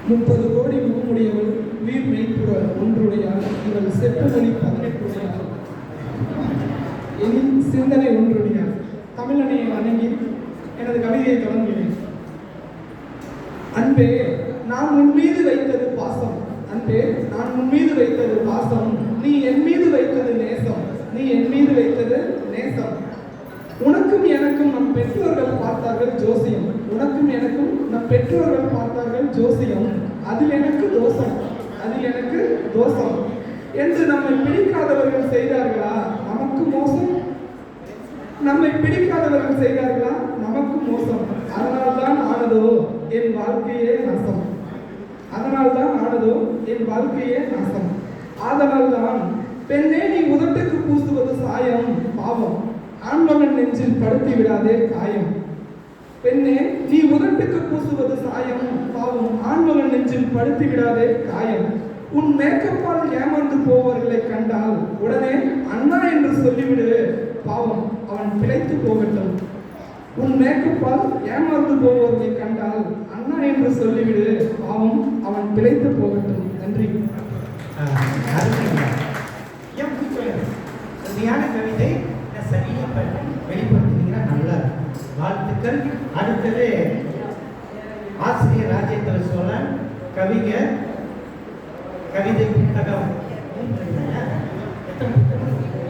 30 கோடி முகமுடையவள் உயிர் மெய்ப்புற ஒன்றுடையாள் இவள் செப்பமொழி 18 என் சிந்தனை ஒன்றுடையாள். தமிழனை வணங்கி எனது கவிதையை தொடங்குகிறேன். அன்பே, நான் உன் மீது வைத்தது பாசம். அன்பே, நான் உன் மீது வைத்தது பாசம். நீ என் மீது வைத்தது நேசம். நீ என் மீது வைத்தது நேசம். உனக்கும் எனக்கும் நம் பெற்றோர்கள் பார்த்தார்கள் ஜோசியம். உனக்கும் எனக்கும் நம் பெற்றோர்கள் பார்த்தார்கள் ஜோசியம். அதில் எனக்கு தோஷம், அதில் எனக்கு தோஷம் என்று நம்மை பிடிக்காதவர்கள் செய்தார்களா நமக்கு மோசம். நம்மை பிடிக்காதவர்கள் செய்தார்களா நமக்கு மோசம். அதனால்தான் ஆனதோ என் வாழ்க்கையே நாசம். அதனால்தான் ஆனதோ என் வாழ்க்கையே நாசம். ஆதலால்தான் பெண்ணே, நீ உதட்டுக்கு பூசுவது சாயம் பாவம். ஆண்மகன் நெஞ்சில் படுத்தி விடாதே காயம். பெண்ணே, நீ உதட்டுக்கு பூசுவது சாயம் பாவம். ஆண்மகன் நெஞ்சில் படுத்தி விடாதே காயம். உன் மேக்கப்பால் ஏமாந்து போவர்களை கண்டால் உடனே அண்ணா என்று சொல்லிவிடு பாவம், அவன் பிழைத்து போகட்டும். உன் மேக்கப்பால் ஏமாந்து போவர்களை கண்டால் அண்ணா என்று சொல்லிவிடு பாவம், அவன் பிழைத்து போகட்டும். நன்றி. உண்மையான கவிதை சரியா வெளிப்படுத்தினீங்கன்னா நல்ல வாழ்த்துக்கள். அடுத்தது ஆசிரியர் ராஜேந்திர சோழன், கவிஞர், கவிதை புத்தகம். எத்தனை புத்தகம்?